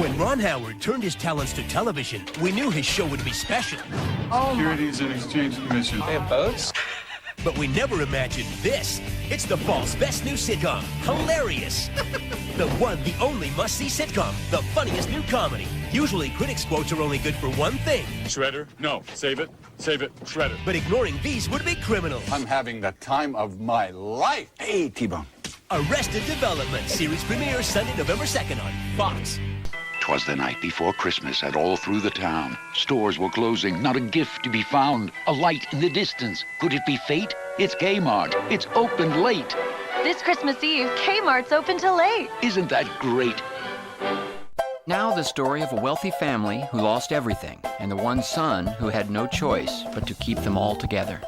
When Ron Howard turned his talents to television, we knew his show would be special. Securities and Exchange Commission. They have boats? But we never imagined this. It's the fall's best new sitcom. Hilarious. The one, the only must-see sitcom. The funniest new comedy. Usually critics' quotes are only good for one thing. Shredder? No. Save it. Save it. Shredder. But ignoring these would be criminal. I'm having the time of my life. Hey, T-Bone. Arrested Development. Series premiere Sunday, November 2nd on Fox. 'Twas the night before Christmas, and all through the town, stores were closing, not a gift to be found. A light in the distance. Could it be fate? It's Kmart. It's open late. This Christmas Eve, Kmart's open till late. Isn't that great? Now the story of a wealthy family who lost everything, and the one son who had no choice but to keep them all together.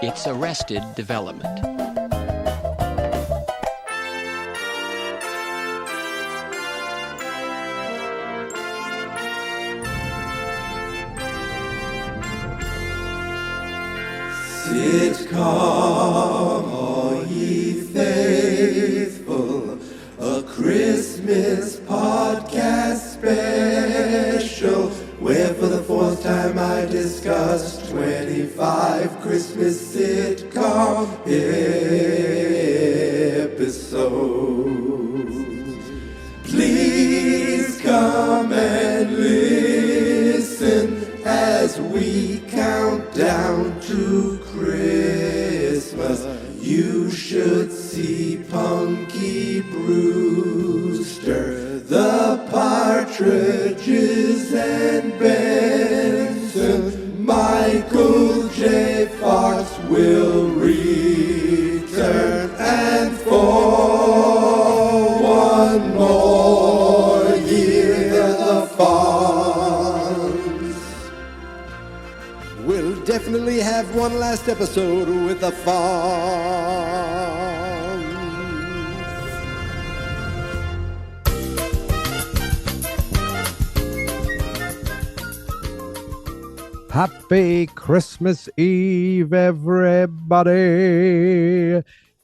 It's Arrested Development. Sitcom, all ye faithful, a Christmas podcast special, where for the fourth time I discuss 25 Christmas sitcom episodes. Please come and listen as we count down to Christmas. You should see Punky Brewster, the Partridges and Benson. Michael J. Fox will return, and for one more year the Fonz will definitely have one last episode with the Fonz. Happy Christmas Eve, everybody.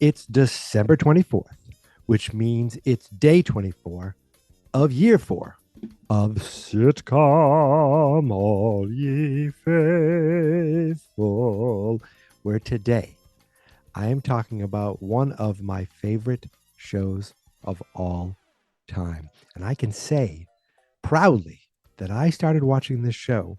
It's December 24th, which means it's day 24 of year 4 of Sitcom, all ye faithful, where today I am talking about one of my favorite shows of all time. And I can say proudly that I started watching this show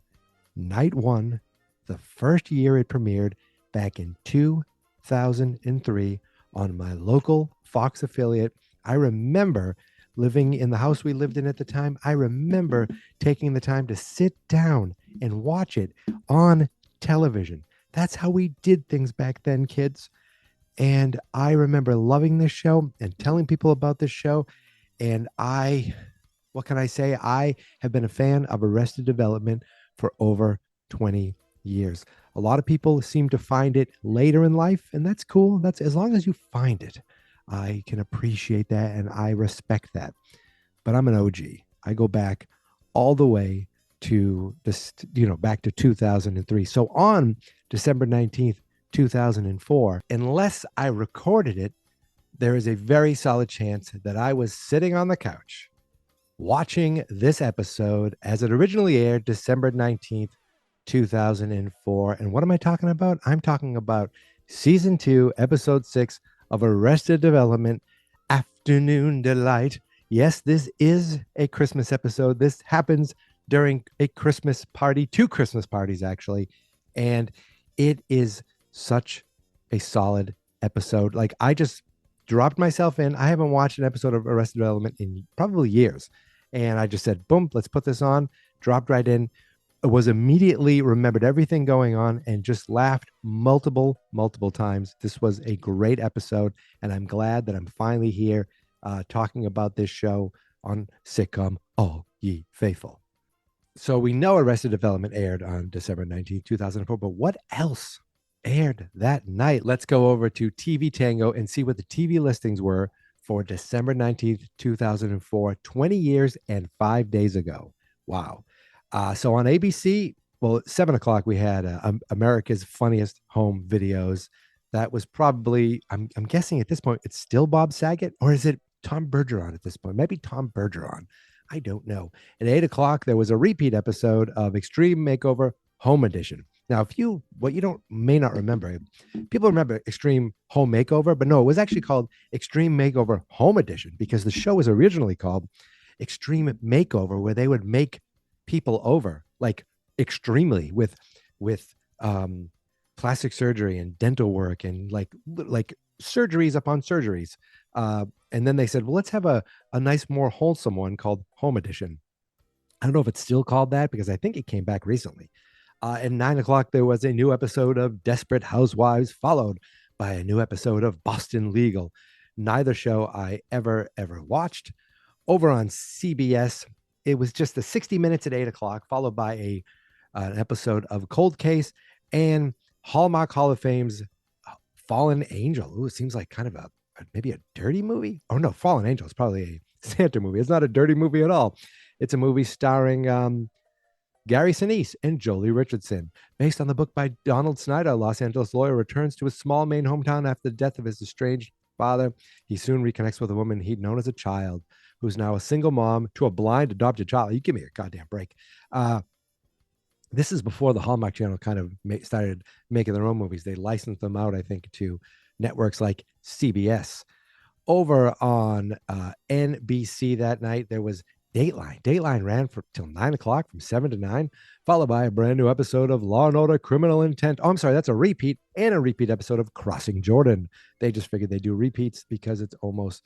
night one, the first year it premiered back in 2003 on my local Fox affiliate. I remember living in the house we lived in at the time. I remember taking the time to sit down and watch it on television. That's how we did things back then, kids. And I remember loving this show and telling people about this show. And what can I say? I have been a fan of Arrested Development for over 20 years. A lot of people seem to find it later in life, and that's cool. That's as long as you find it. I can appreciate that and I respect that. But I'm an OG. I go back all the way to this, back to 2003. So on December 19th, 2004, unless I recorded it, there is a very solid chance that I was sitting on the couch watching this episode as it originally aired December 19th, 2004. And what am I talking about? I'm talking about season 2, episode 6 of Arrested Development, Afternoon Delight. Yes, this is a Christmas episode. This happens during a Christmas party, 2 Christmas parties actually. And it is such a solid episode. Like, I just dropped myself in. I haven't watched an episode of Arrested Development in probably years. And I just said, boom, let's put this on. Dropped right in. I was immediately remembered everything going on and just laughed multiple times. This was a great episode. And I'm glad that I'm finally here talking about this show on Sitcom, All Ye Faithful. So we know Arrested Development aired on December 19th, 2004. But what else aired that night? Let's go over to TV Tango and see what the TV listings were for December 19th, 2004, 20 years and 5 days ago. Wow. So on ABC, well, at 7 o'clock, we had America's Funniest Home Videos. that was probably, I'm guessing at this point, it's still Bob Saget, or is it Tom Bergeron at this point? Maybe Tom Bergeron. I don't know. At 8 o'clock, there was a repeat episode of Extreme Makeover Home Edition. Now, what you don't may not remember, people remember Extreme Home Makeover, but no, it was actually called Extreme Makeover Home Edition because the show was originally called Extreme Makeover, where they would make people over like extremely with plastic surgery and dental work and like surgeries upon surgeries. And then they said, well, let's have a nice, more wholesome one called Home Edition. I don't know if it's still called that because I think it came back recently. At 9 o'clock, there was a new episode of Desperate Housewives, followed by a new episode of Boston Legal. Neither show I ever watched. Over on CBS, it was just the 60 Minutes at 8 o'clock, followed by an episode of Cold Case and Hallmark Hall of Fame's Fallen Angel. Ooh, it seems like kind of maybe a dirty movie. Oh no, Fallen Angel is probably a Santa movie. It's not a dirty movie at all. It's a movie starring Gary Sinise and Jolie Richardson. Based on the book by Donald Snyder, a Los Angeles lawyer returns to his small Maine hometown after the death of his estranged father. He soon reconnects with a woman he'd known as a child, who's now a single mom to a blind adopted child. You give me a goddamn break. This is before the Hallmark Channel kind of started making their own movies. They licensed them out, I think, to networks like CBS. Over on NBC that night, there was Dateline. Dateline ran till 9 o'clock from 7 to 9, followed by a brand new episode of Law and Order Criminal Intent. Oh, I'm sorry, that's a repeat episode of Crossing Jordan. They just figured they'd do repeats because it's almost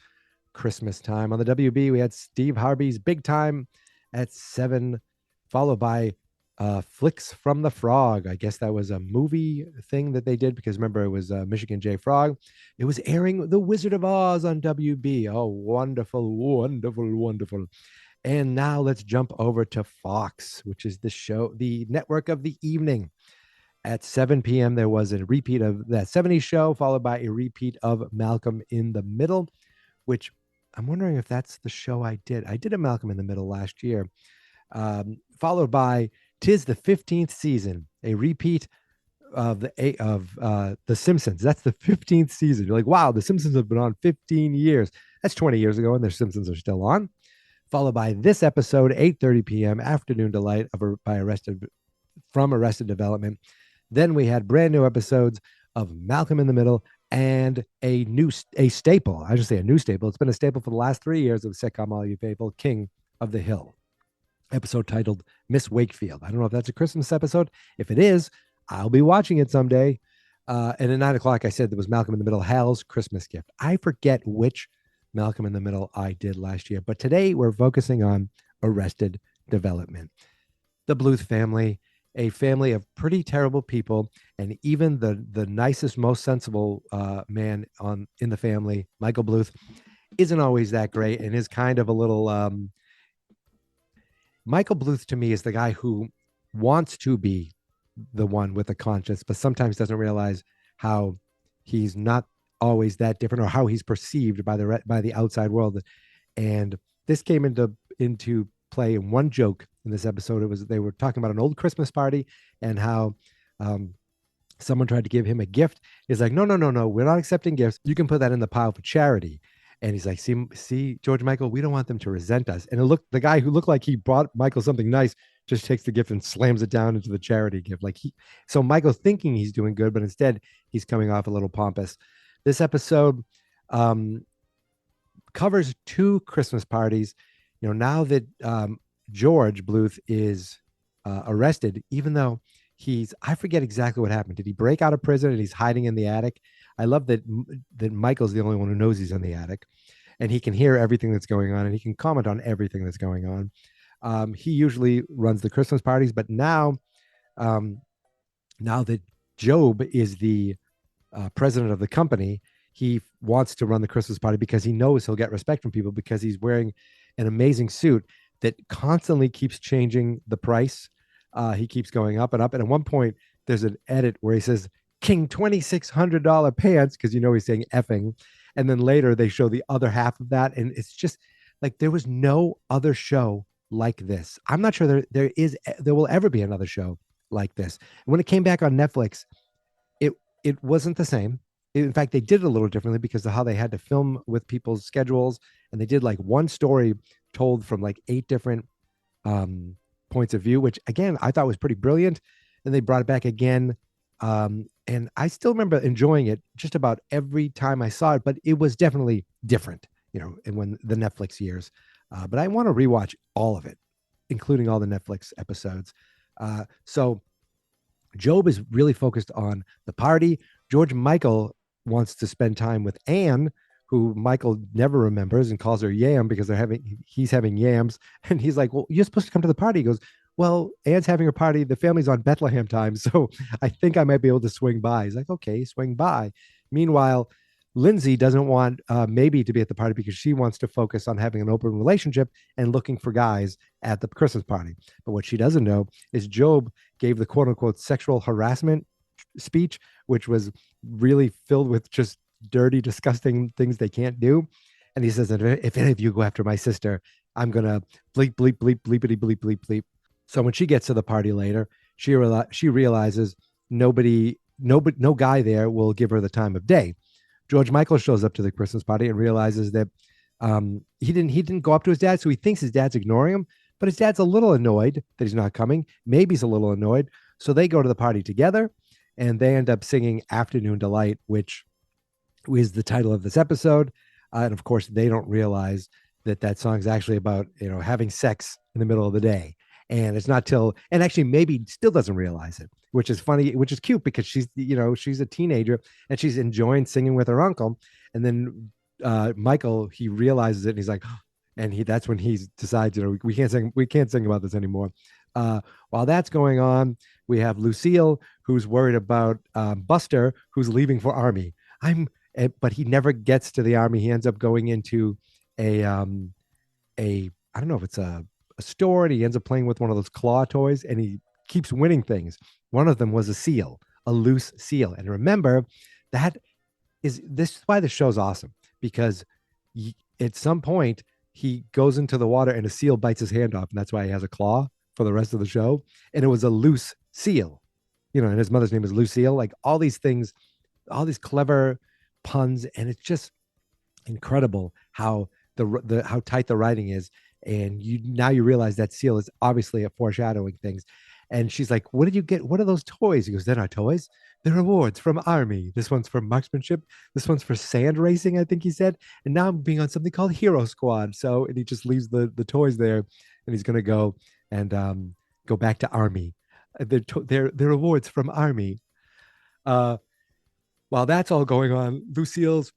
Christmas time. On the WB, we had Steve Harvey's Big Time at 7, followed by Flicks from the Frog. I guess that was a movie thing that they did because remember it was Michigan J. Frog. It was airing The Wizard of Oz on WB. Oh, wonderful, wonderful, wonderful. And now let's jump over to Fox, which is the network of the evening. At 7 p.m., there was a repeat of that 70s show, followed by a repeat of Malcolm in the Middle, which I'm wondering if that's the show I did. I did a Malcolm in the Middle last year, followed by Tis the 15th Season, a repeat of The Simpsons. That's the 15th season. You're like, wow, The Simpsons have been on 15 years. That's 20 years ago, and The Simpsons are still on. Followed by this episode, 8:30 p.m., Afternoon Delight from Arrested Development. Then we had brand new episodes of Malcolm in the Middle and a staple. I just say a new staple. It's been a staple for the last 3 years of Sitcom All You Faithful, King of the Hill. Episode titled Miss Wakefield. I don't know if that's a Christmas episode. If it is, I'll be watching it someday. And at 9 o'clock, I said there was Malcolm in the Middle, Hal's Christmas Gift. I forget which Malcolm in the Middle I did last year, but today we're focusing on Arrested Development. The Bluth family, a family of pretty terrible people, and even the nicest, most sensible man in the family, Michael Bluth, isn't always that great and is kind of a little... Michael Bluth to me is the guy who wants to be the one with a conscience, but sometimes doesn't realize how he's not always that different or how he's perceived by the outside world. And this came into play in one joke in this episode. They were talking about an old Christmas party and how someone tried to give him a gift. He's like, no, we're not accepting gifts. You can put that in the pile for charity. And he's like, see, George Michael, we don't want them to resent us. And the guy who looked like he brought Michael something nice just takes the gift and slams it down into the charity gift. So Michael's thinking he's doing good, but instead he's coming off a little pompous. This episode covers 2 Christmas parties. You know, now that George Bluth is arrested, even though I forget exactly what happened. Did he break out of prison and he's hiding in the attic? I love that Michael's the only one who knows he's in the attic, and he can hear everything that's going on and he can comment on everything that's going on. He usually runs the Christmas parties, but now that Job is the president of the company, he wants to run the Christmas party because he knows he'll get respect from people because he's wearing an amazing suit that constantly keeps changing the price. He keeps going up and up. And at one point, there's an edit where he says, King $2,600 pants, because he's saying effing. And then later they show the other half of that. And it's just like there was no other show like this. I'm not sure there will ever be another show like this. And when it came back on Netflix, it wasn't the same. In fact, they did it a little differently because of how they had to film with people's schedules, and they did like one story told from like 8 different um, points of view, which again I thought was pretty brilliant. And they brought it back again, and I still remember enjoying it just about every time I saw it. But it was definitely different, and when the Netflix years. But I want to rewatch all of it, including all the Netflix episodes. So Job is really focused on the party. George Michael wants to spend time with Anne, who Michael never remembers and calls her Yam because he's having yams. And he's like, well, you're supposed to come to the party. He goes, well, Anne's having her party. The family's on Bethlehem time. So I think I might be able to swing by. He's like, okay, swing by. Meanwhile, Lindsay doesn't want maybe to be at the party because she wants to focus on having an open relationship and looking for guys at the Christmas party. But what she doesn't know is Job gave the quote unquote sexual harassment speech, which was really filled with just dirty, disgusting things they can't do. And he says, if any of you go after my sister, I'm going to bleep, bleep, bleep, bleepity, bleep, bleep, bleep. So when she gets to the party later, she realizes no guy there will give her the time of day. George Michael shows up to the Christmas party and realizes that he didn't go up to his dad, so he thinks his dad's ignoring him, but his dad's a little annoyed that he's not coming. Maybe he's a little annoyed. So they go to the party together, and they end up singing Afternoon Delight, which is the title of this episode. And of course, they don't realize that song is actually about, having sex in the middle of the day. And it's not and actually maybe still doesn't realize it, which is funny, which is cute because she's a teenager and she's enjoying singing with her uncle. And then Michael, he realizes it and he's like, and that's when he decides, we can't sing about this anymore. While that's going on, we have Lucille, who's worried about Buster, who's leaving for army. But he never gets to the army. He ends up going into a I don't know if it's a store, and he ends up playing with one of those claw toys, and he keeps winning things. One of them was a loose seal. And remember, this is why the show's awesome, because at some point he goes into the water and a seal bites his hand off, and that's why he has a claw for the rest of the show. And it was a loose seal, and his mother's name is Lucille. Like all these things, all these clever puns, and it's just incredible how how tight the writing is. And you realize that seal is obviously a foreshadowing things. And she's like, what did you get? What are those toys? He goes, they're not toys. They're awards from Army. This one's for marksmanship. This one's for sand racing, I think he said. And now I'm being on something called Hero Squad. And he just leaves the toys there, and he's going to go and go back to Army. They're awards from Army. While that's all going on, Lucille's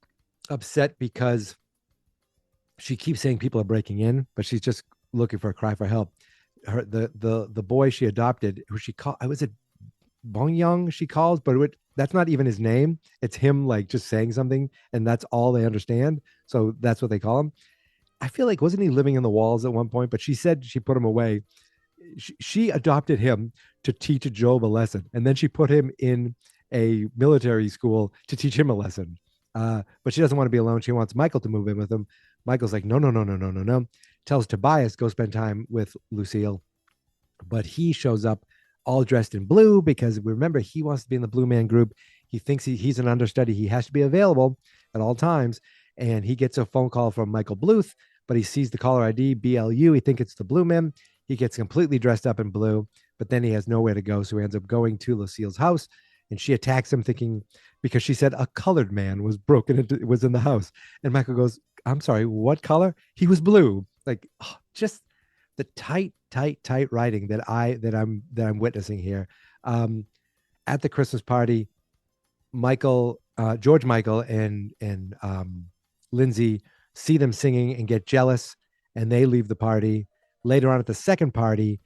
upset because she keeps saying people are breaking in, but she's just looking for a cry for help. The boy she adopted, who she called, was it Bong Young she calls, but that's not even his name. It's him like just saying something, and that's all they understand. So that's what they call him. I feel like, wasn't he living in the walls at one point? But she said she put him away. She adopted him to teach Job a lesson, and then she put him in a military school to teach him a lesson. But she doesn't want to be alone. She wants Michael to move in with him. Michael's like, no. Tells Tobias, go spend time with Lucille. But he shows up all dressed in blue because remember, he wants to be in the Blue Man Group. He thinks he's an understudy. He has to be available at all times. And he gets a phone call from Michael Bluth, but he sees the caller ID, BLU. He thinks it's the Blue Man. He gets completely dressed up in blue, but then he has nowhere to go. So he ends up going to Lucille's house, and she attacks him thinking, because she said a colored man was in the house. And Michael goes, I'm sorry, what color? He was blue. Like, just the tight writing that I'm witnessing here. At the Christmas party, George Michael and Lindsay see them singing and get jealous, and they leave the party. Later on at the second party,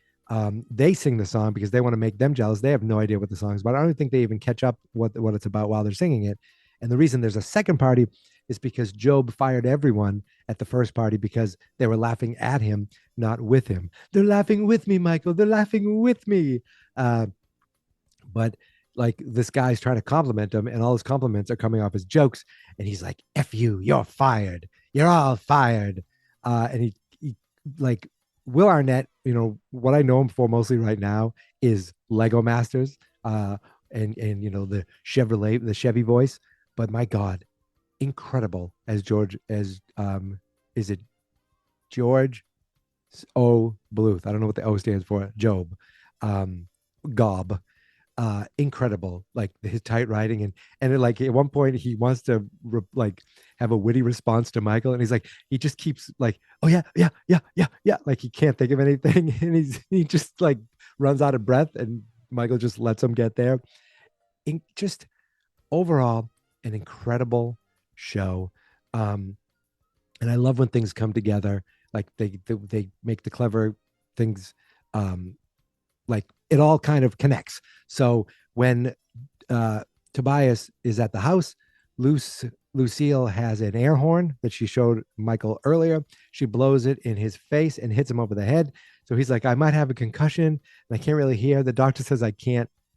they sing the song because they want to make them jealous. They have no idea what the song is about. I don't think they even catch up what it's about while they're singing it. And the reason there's a second party is because Job fired everyone at the first party because they were laughing at him, not with him. They're laughing with me, Michael. They're laughing with me. But like, this guy's trying to compliment him, and all his compliments are coming off as jokes. And he's like, F you, you're fired. You're all fired. And he like, Will Arnett, what I know him for mostly right now is Lego Masters, and the Chevy voice. but my God, incredible as George as is it George O. Bluth? I don't know what the O stands for. Job, um, Gob. Incredible, like his tight writing, and like at one point he wants to like have a witty response to Michael, and he's like he just keeps like, oh yeah, yeah, yeah, yeah, yeah, like he can't think of anything, and he just like runs out of breath, and Michael just lets him get there. Just overall an incredible show. um and I love when things come together, like they make the clever things, um like it all kind of connects. So when uh Tobias is at the house, Luce Lucille has an air horn that she showed Michael earlier. She blows it in his face and hits him over the head. So he's like, I might have a concussion and I can't really hear. The doctor says I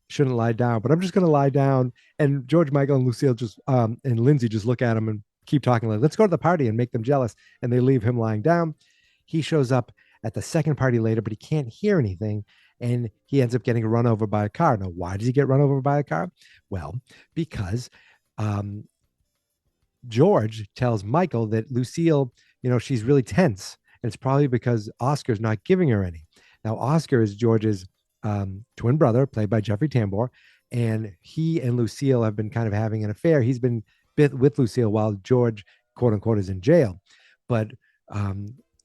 shouldn't lie down, but I'm just going to lie down. And George Michael and Lucille just and Lindsay just look at him and keep talking, like, let's go to the party and make them jealous. And they leave him lying down. He shows up at the second party later, but he can't hear anything. And he ends up getting run over by a car. Now, why does he get run over by a car? Well, because um, George tells Michael that Lucille, she's really tense. And it's probably because Oscar's not giving her any. Now, Oscar is George's twin brother, played by Jeffrey Tambor. And he and Lucille have been kind of having an affair. He's been with Lucille while George, quote unquote, is in jail. But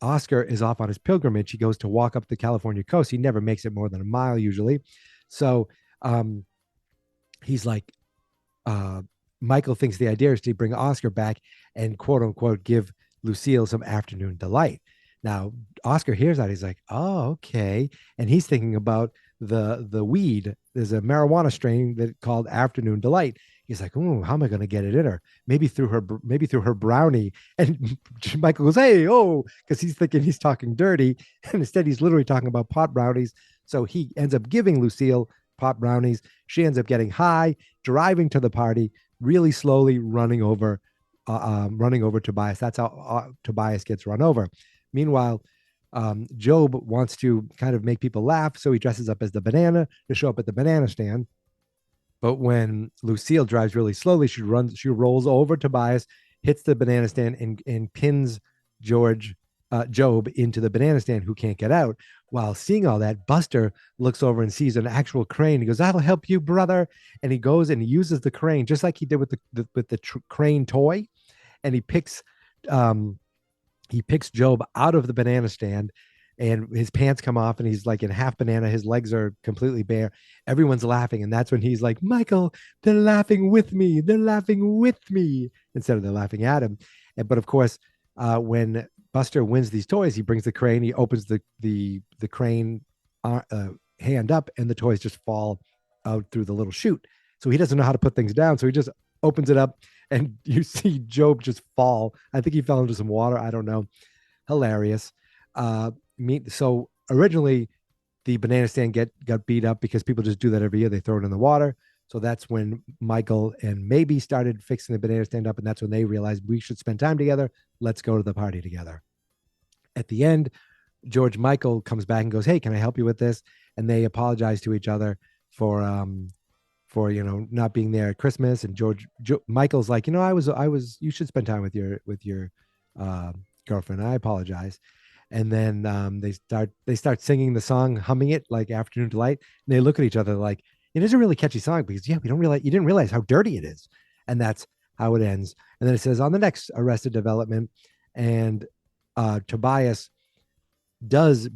Oscar is off on his pilgrimage. He goes to walk up the California coast. He never makes it more than a mile usually. So he's like, Michael thinks the idea is to bring Oscar back and quote unquote give Lucille some afternoon delight. Now Oscar hears that, he's like, oh, okay. And he's thinking about the weed. There's a marijuana strain that called Afternoon Delight. He's like, oh, how am I going to get it in her? Maybe through her brownie. And Michael goes, hey, oh, because he's thinking he's talking dirty. And instead he's literally talking about pot brownies. So he ends up giving Lucille pot brownies. She ends up getting high, driving to the party, really slowly running over Tobias. That's how Tobias gets run over. Meanwhile, Job wants to kind of make people laugh, so he dresses up as the banana to show up at the banana stand. But when Lucille drives really slowly, she rolls over Tobias, hits the banana stand, and pins Job into the banana stand, who can't get out. While seeing all that, Buster looks over and sees an actual crane. He goes, "That'll help you, brother." And he goes and he uses the crane just like he did with the crane toy, and he picks Job out of the banana stand, and his pants come off and he's like in half banana. His legs are completely bare. Everyone's laughing. And that's when he's like, Michael, they're laughing with me. They're laughing with me, instead of they're laughing at him. But of course, when Buster wins these toys, he brings the crane, he opens the crane hand up, and the toys just fall out through the little chute. So he doesn't know how to put things down. So he just opens it up, and you see Job just fall. I think he fell into some water. I don't know. Hilarious. So originally the banana stand got beat up because people just do that every year. They throw it in the water. So that's when Michael and Maybe started fixing the banana stand up. And that's when they realized we should spend time together. Let's go to the party together. At the end, George Michael comes back and goes, hey, can I help you with this? And they apologize to each other for not being there at Christmas. And Michael's like, you should spend time with your girlfriend. I apologize. And then they start singing the song, humming it like Afternoon Delight. And they look at each other like, it is a really catchy song because you didn't realize how dirty it is. And that's how it ends. And then it says on the next Arrested Development, and Tobias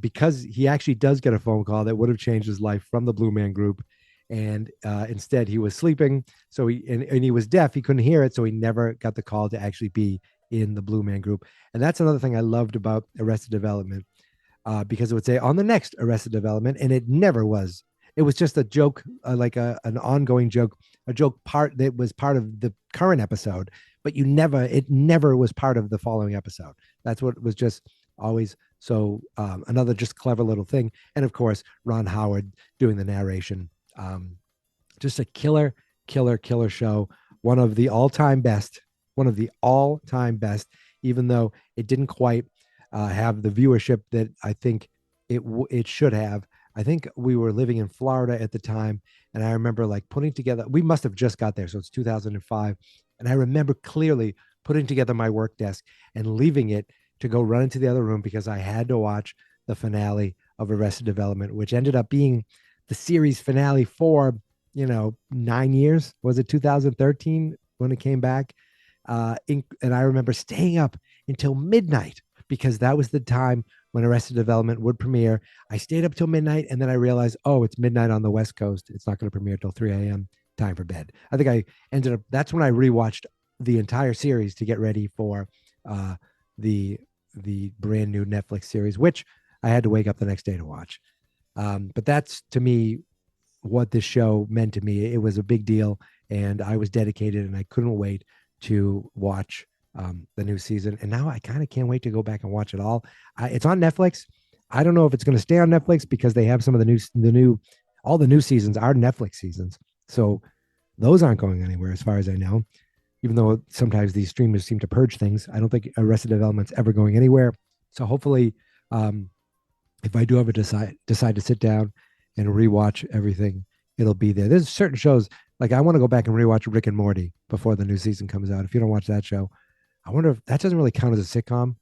because he actually does get a phone call that would have changed his life from the Blue Man Group. And instead he was sleeping. So he was deaf. He couldn't hear it. So he never got the call to actually be in the Blue Man Group. And that's another thing I loved about Arrested Development, because it would say on the next Arrested Development, and it never was. It was just a joke, like an ongoing joke, a joke part that was part of the current episode, but it never was part of the following episode. That's what was just always. So another just clever little thing. And of course, Ron Howard doing the narration. Just a killer show. One of the all-time best, even though it didn't quite have the viewership that I think it should have. I think we were living in Florida at the time, and I remember like putting together, we must have just got there. So it's 2005. And I remember clearly putting together my work desk and leaving it to go run into the other room because I had to watch the finale of Arrested Development, which ended up being the series finale for, 9 years. Was it 2013 when it came back? And I remember staying up until midnight because that was the time when Arrested Development would premiere. I stayed up till midnight, and then I realized, oh, it's midnight on the West Coast. It's not going to premiere till 3 a.m. Time for bed. I think I ended up, that's when I rewatched the entire series to get ready for the brand new Netflix series, which I had to wake up the next day to watch. But that's, to me, what this show meant to me. It was a big deal, and I was dedicated, and I couldn't wait to watch the new season. And now I kind of can't wait to go back and watch it all. It's on Netflix. I don't know if it's going to stay on Netflix because they have some of all the new seasons are Netflix seasons. So those aren't going anywhere as far as I know, even though sometimes these streamers seem to purge things. I don't think Arrested Development's ever going anywhere. So hopefully, if I do ever decide to sit down and rewatch everything, it'll be there. There's certain shows, like I want to go back and rewatch Rick and Morty before the new season comes out. If you don't watch that show, I wonder if that doesn't really count as a sitcom,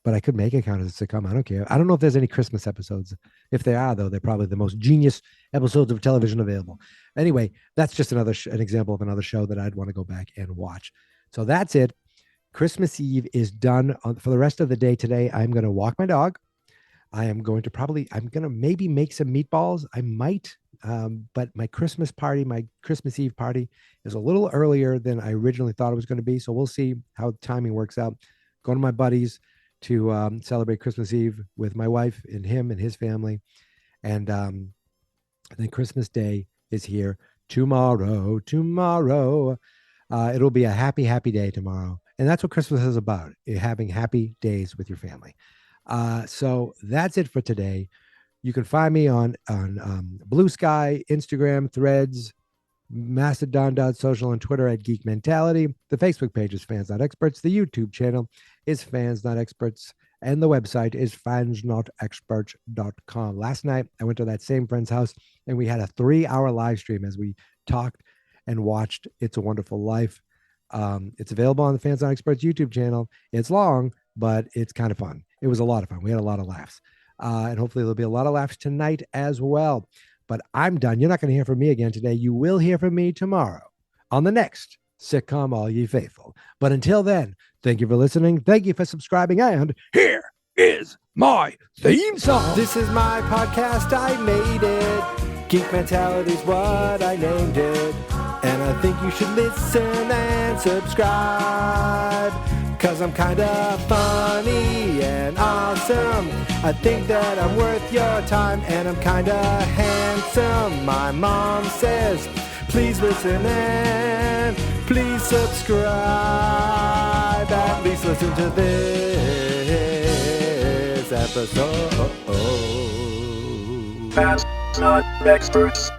but I could make it count as a sitcom. I don't care. I don't know if there's any Christmas episodes. If there are, though, they're probably the most genius episodes of television available. Anyway, that's just an example of another show that I'd want to go back and watch. So that's it. Christmas Eve is done. For the rest of the day today, I'm going to walk my dog. I'm going to maybe make some meatballs. I might, but my Christmas Eve party is a little earlier than I originally thought it was going to be. So we'll see how the timing works out. Going to my buddies to celebrate Christmas Eve with my wife and him and his family. And then Christmas Day is here tomorrow. It'll be a happy, happy day tomorrow. And that's what Christmas is about, having happy days with your family. So that's it for today. You can find me on Blue Sky, Instagram, Threads, Mastodon.social, and Twitter at Geek Mentality. The Facebook page is Fans Not Experts. The YouTube channel is Fans Not Experts. And the website is fansnotexperts.com. Last night, I went to that same friend's house, and we had a 3-hour live stream as we talked and watched It's a Wonderful Life. It's available on the Fans Not Experts YouTube channel. It's long, but it's kind of fun. It was a lot of fun. We had a lot of laughs. And hopefully there'll be a lot of laughs tonight as well. But I'm done. You're not going to hear from me again today. You will hear from me tomorrow on the next Sitcom All Ye Faithful. But until then, thank you for listening. Thank you for subscribing. And here is my theme song. This is my podcast. I made it. Geek Mentality's what I named it. And I think you should listen and subscribe. 'Cause I'm kinda funny and awesome. I think that I'm worth your time, and I'm kinda handsome. My mom says, please listen and please subscribe. At least listen to this episode. Fans Not Experts.